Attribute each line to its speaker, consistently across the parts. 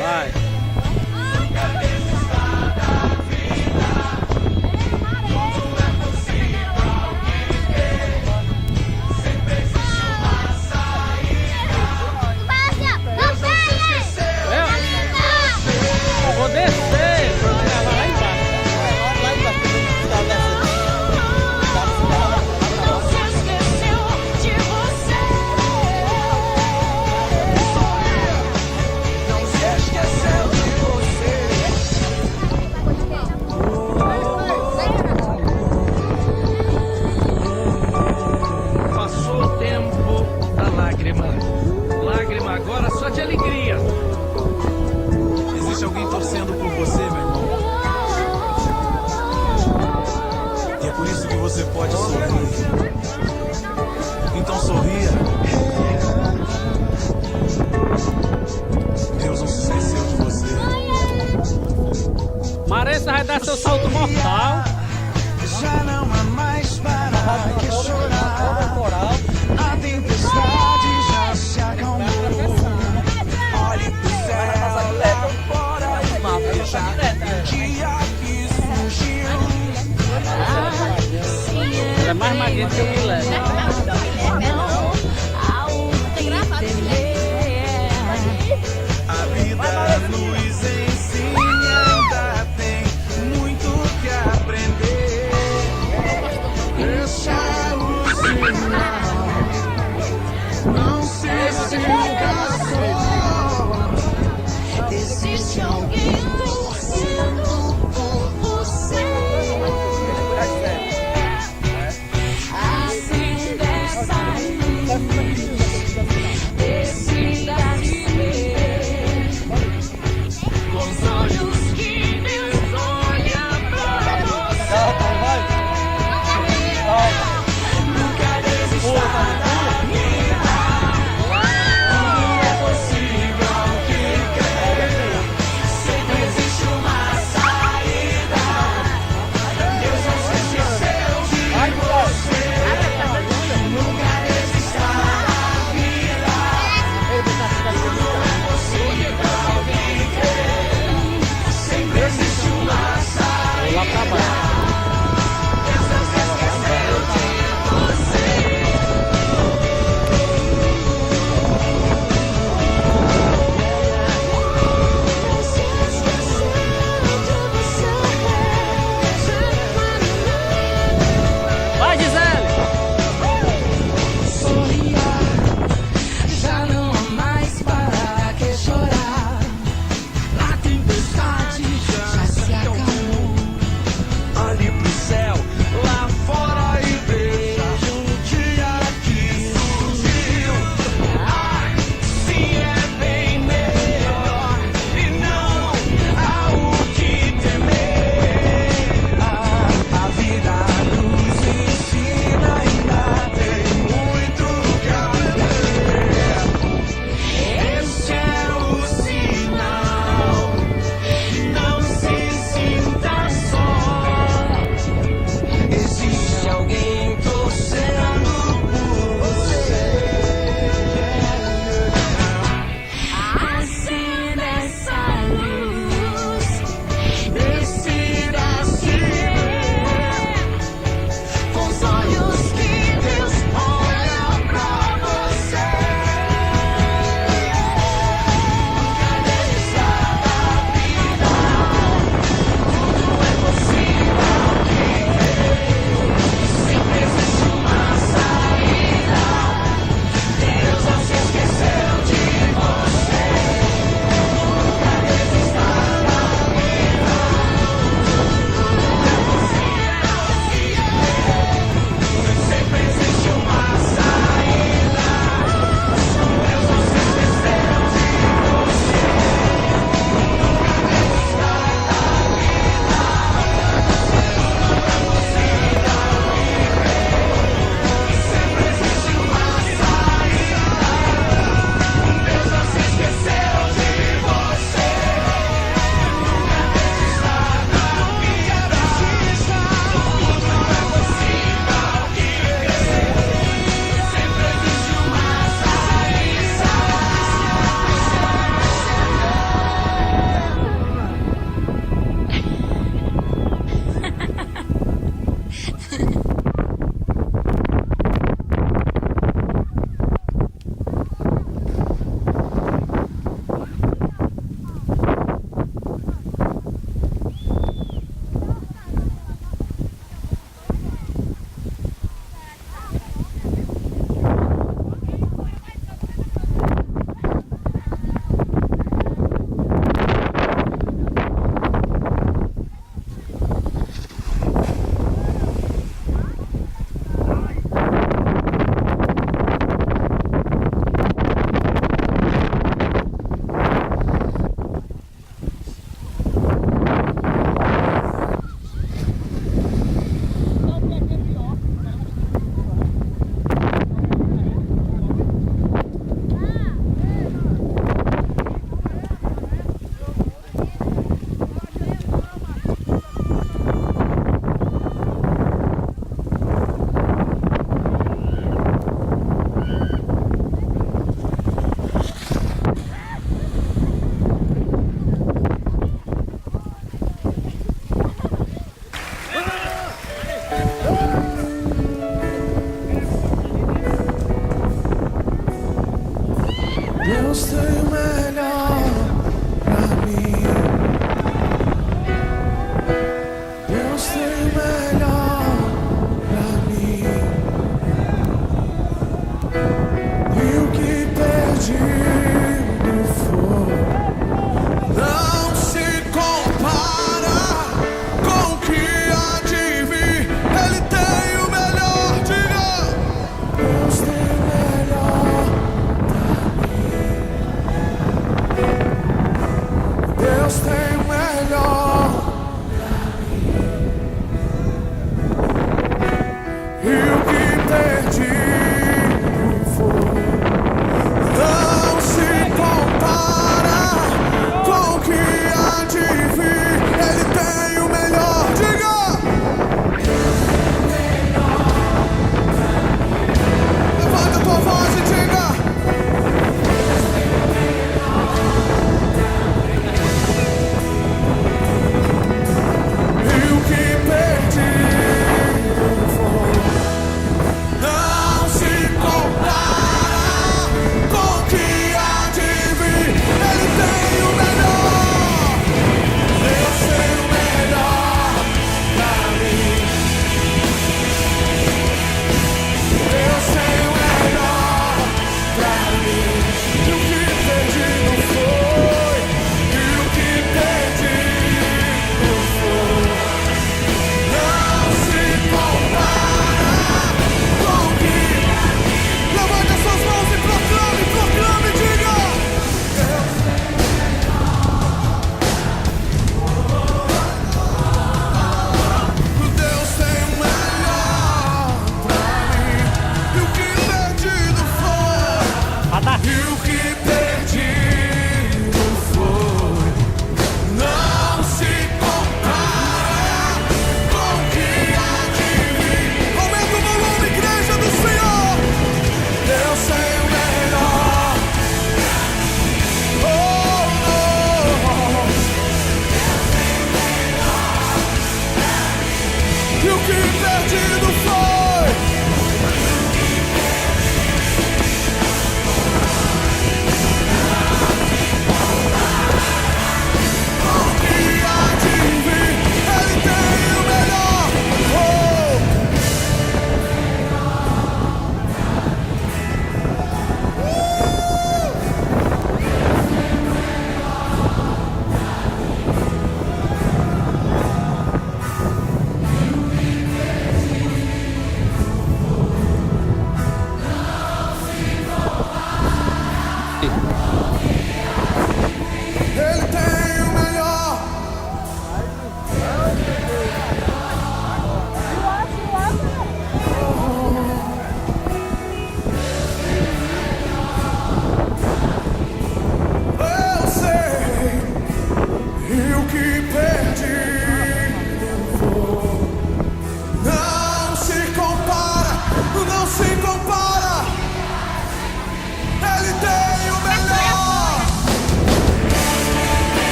Speaker 1: Vai. Eu vou descer, vou gravar lá embaixo.
Speaker 2: Passou o tempo da lágrima. Lágrima agora só de alegria.
Speaker 3: Existe alguém torcendo por você, meu irmão. E é por isso que você pode sorrir. Então sorria. Deus não se esqueceu de você.
Speaker 1: Maressa vai dar seu salto mortal.
Speaker 3: Já não há mais para que chorar. A tempestade já se acalmou. Olhe pro céu lá fora e veja o dia que surgiu.
Speaker 1: Ela é mais magrinha que o Guilherme.
Speaker 3: A vida nos ensina, ainda tem muito que aprender. Deixa o sinal, não se sinta só.
Speaker 4: Existe alguém torcendo por você. Acenda essa luz. Decida viver com os olhos que Deus olha pra você. Nunca desista da vida. Tudo é possível ao que crer.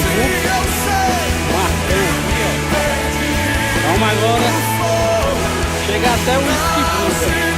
Speaker 3: eu sei.
Speaker 1: Marcão aqui, ó. Vamos agora. Chega até o esquibuca.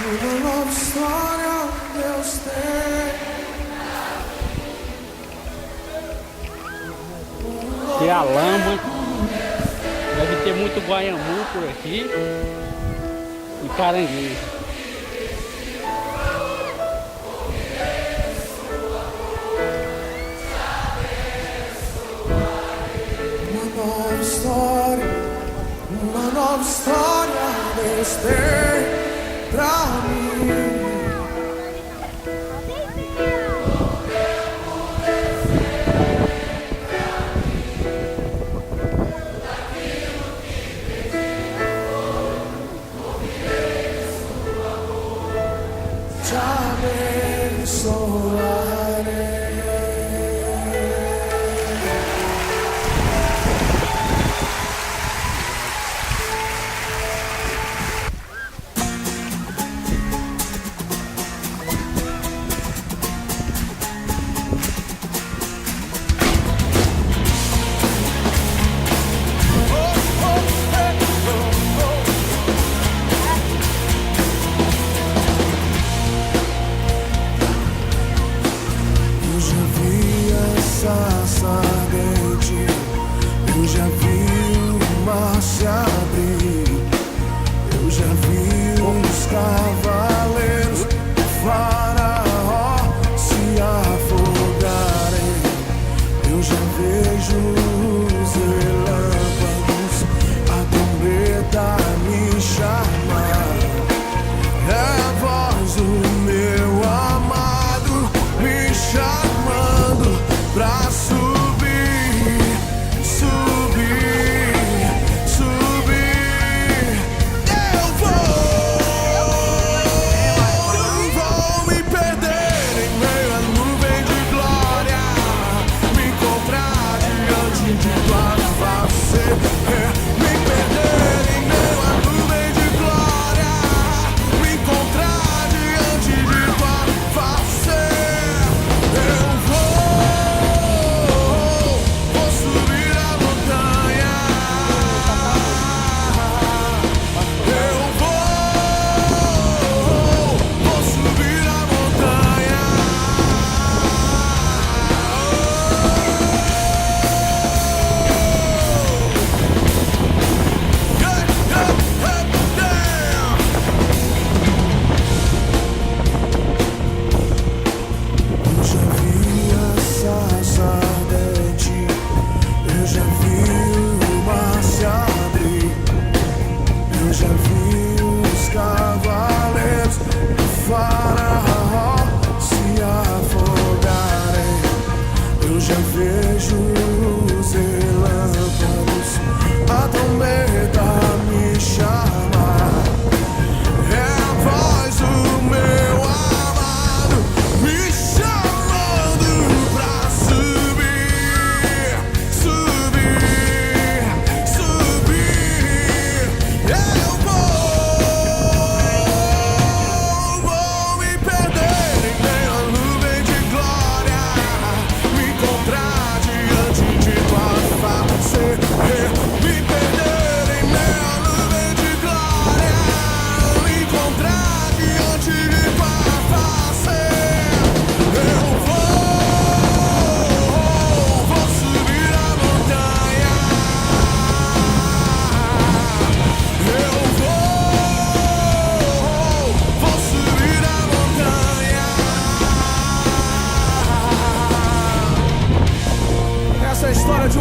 Speaker 3: Uma nova história Deus tem.
Speaker 1: Aqui é a lama. Deve ter muito guaiamu por aqui. E caranguejo.
Speaker 3: Uma nova história Deus tem pra mim. Te abençoarei. Eu já vi essa ardente, eu já vi o mar se abrir, eu já vi os cavaleiros do faraó se afogarem, eu já vejo os relâmpagos, a trombeta me chamar, é a voz do meu amado me chamando pra subir, subir, subir.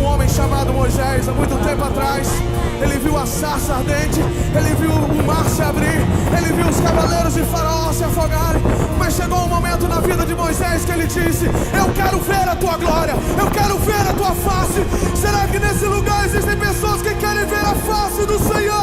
Speaker 3: um homem chamado Moisés, há muito tempo atrás. Ele viu a sarça ardente, ele viu o mar se abrir, ele viu os cavaleiros de Faraó se afogarem. Mas chegou um momento na vida de Moisés que ele disse: eu quero ver a tua glória, eu quero ver a tua face. Será que nesse lugar existem pessoas que querem ver a face do Senhor?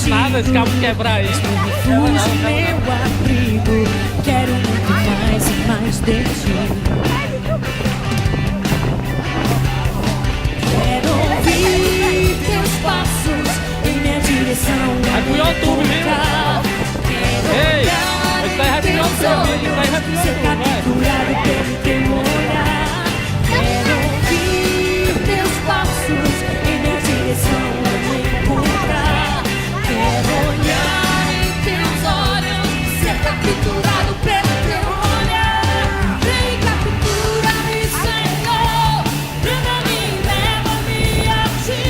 Speaker 1: Nada, esse cabo quebrar aí.
Speaker 5: Meu abrigo, quero muito mais e mais de ti. Quero ouvir teus passos em minha direção.
Speaker 1: Vai pro YouTube mesmo. Ei, vai sair pro YouTube, vai sair pro
Speaker 5: ser
Speaker 1: YouTube, vai.
Speaker 5: capturado pelo teu olhar. Quero ouvir teus passos em minha direção. Encontrar. Quero olhar em teus olhos, ser capturado pelo teu olhar. Vem captura-me, Senhor, prenda-me, leva-me a ti.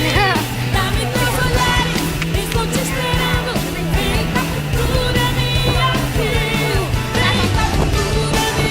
Speaker 5: Dá-me teus olhares, estou te esperando. Vem captura-me aqui. Vem captura-me,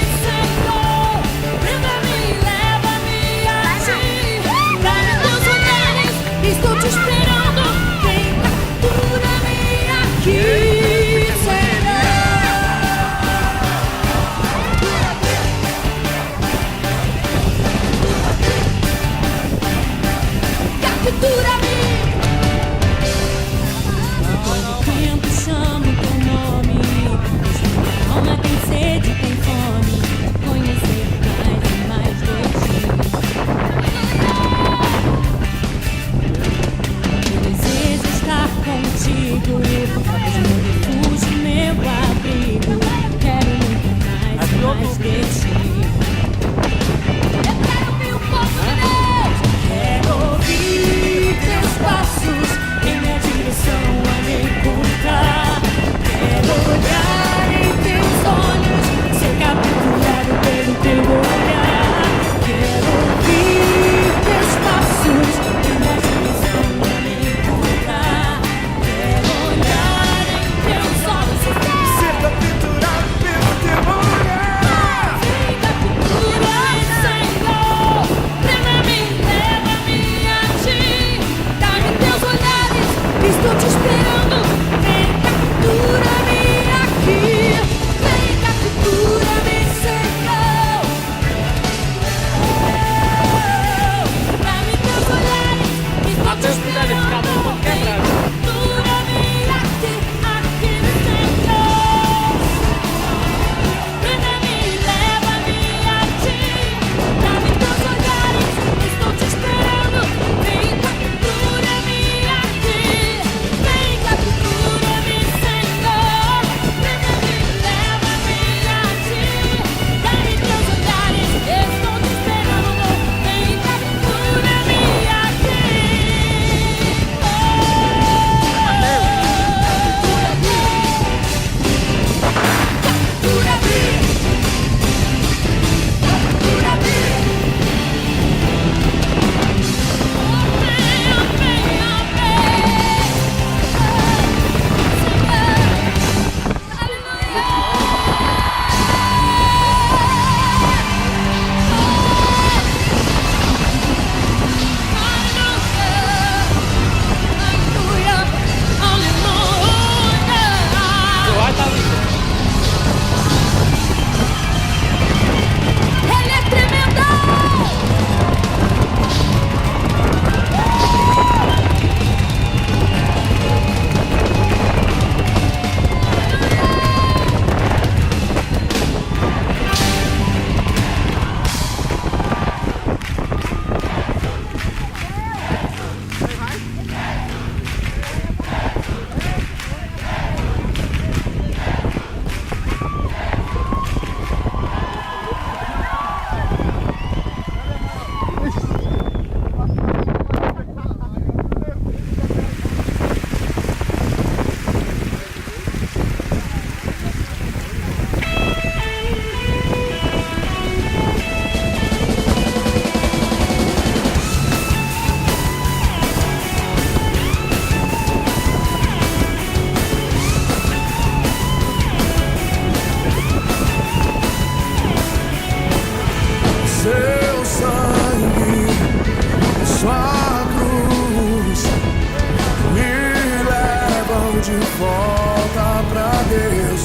Speaker 3: de volta pra Deus.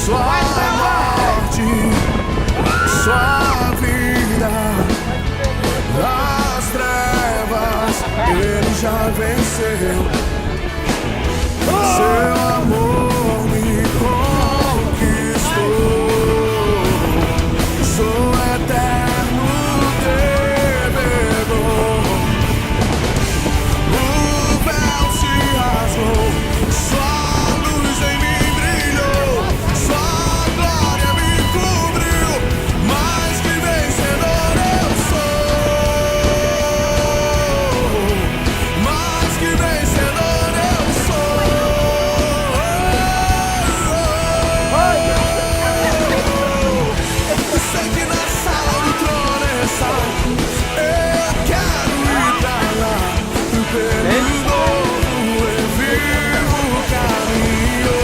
Speaker 3: Sua morte, sua vida, as trevas, ele já venceu. Seu amor me conquistou. Sou eterno devedor. O véu se rasgou, sua luz em mim brilhou, sua glória me cobriu. Mais que vencedor eu sou. Mais que vencedor eu sou. Sei que na sala do trono está. Eu quero ir pra lá. Pelo novo eu vivo o caminho.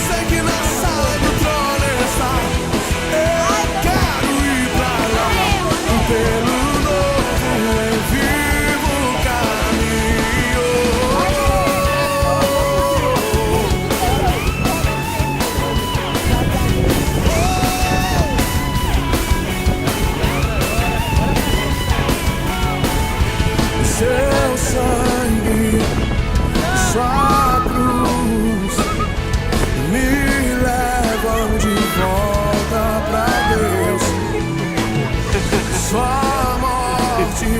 Speaker 3: Sei que na sala do trono está. Eu quero ir pra lá. Pelo novo eu vivo o caminho. Seu sangue, sua cruz me levam de volta pra Deus. Sua morte,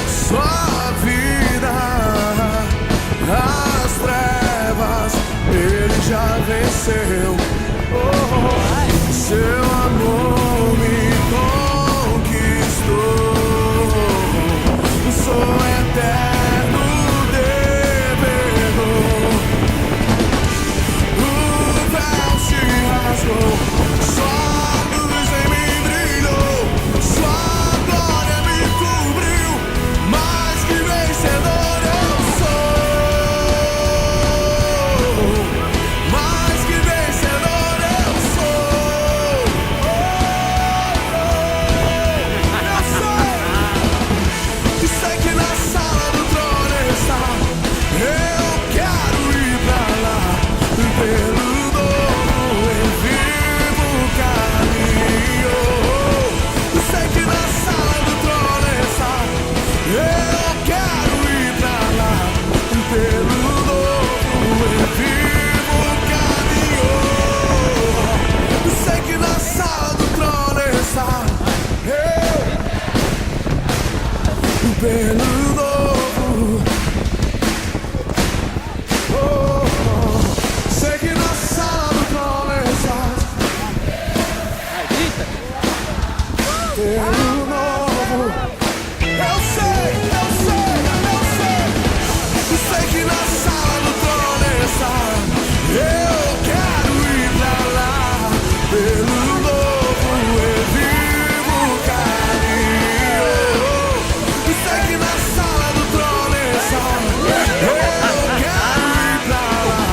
Speaker 3: sua vida, as trevas, ele já venceu. Oh, seu amor me conquistou. Sou eterno devedor. O véu se rasgou, sua luz em mim brilhou, sua glória me cobriu. Mais que vencedor eu sou. Mais que vencedor eu sou. Eu sei. E sei que na sala do trono está. Eu quero ir pra lá. Pelo novo eu vivo o caminho. E sei que na sala do trono está. Eu quero ir pra lá. Pelo novo eu vivo o caminho. E sei que na sala do trono está. Pelo novo, sei que na sala do trono estás. Pelo novo, eu sei. Sei que na sala do trono estás. Eu quero ir pra lá. Pelo novo, eu vivo o caminho. Sei que na sala do trono está. Eu quero ir pra lá.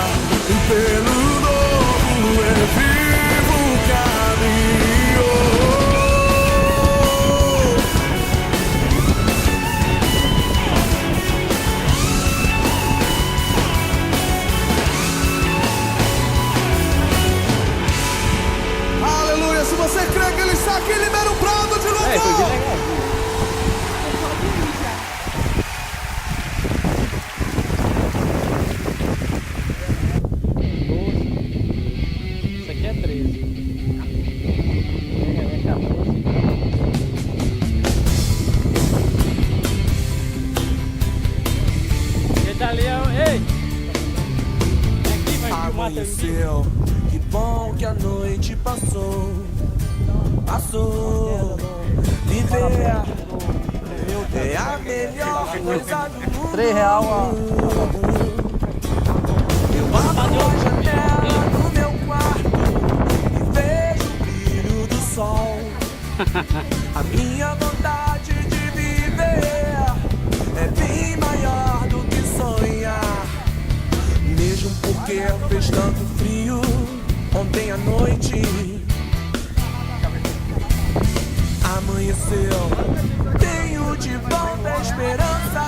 Speaker 3: Pelo novo eu vivo o caminho. Aleluia, se você crê que ele está aqui, libera um brado de louvor.
Speaker 1: Isso aqui é 13. Ele tá ali, ei! Vem aqui, vai filmar teu vídeo.
Speaker 3: Amanheceu, que bom que a noite passou. Viver é a melhor coisa do mundo.
Speaker 6: R$3, ó.
Speaker 3: Eu abro a janela no meu quarto e vejo o brilho do sol. A minha vontade de viver é bem maior do que sonhar. Mesmo porque fez tanto frio ontem à noite. Amanheceu, tenho de volta a esperança.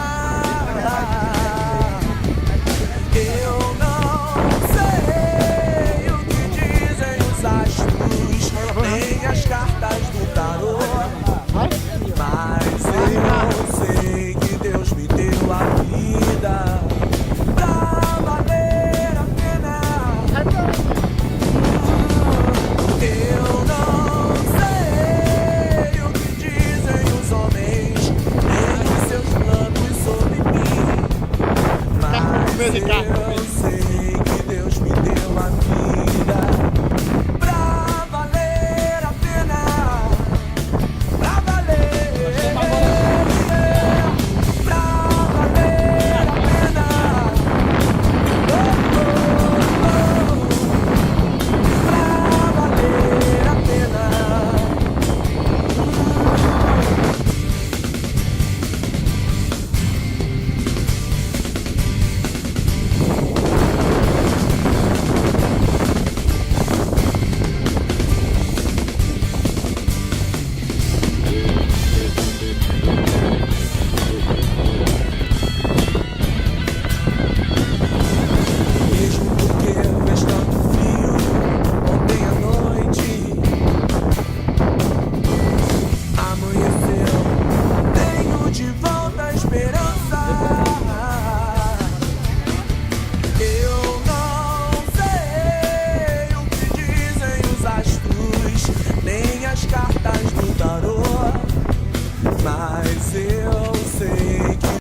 Speaker 1: musicar.
Speaker 3: Eu sei que Deus me deu a vida pra valer a pena, pra valer, pra valer a pena, pra valer a pena. Mesmo porque fez tanto frio ontem à noite, amanheceu, tenho de volta a esperança. Eu não sei o que dizem os astros, nem as cartas do tarô, mas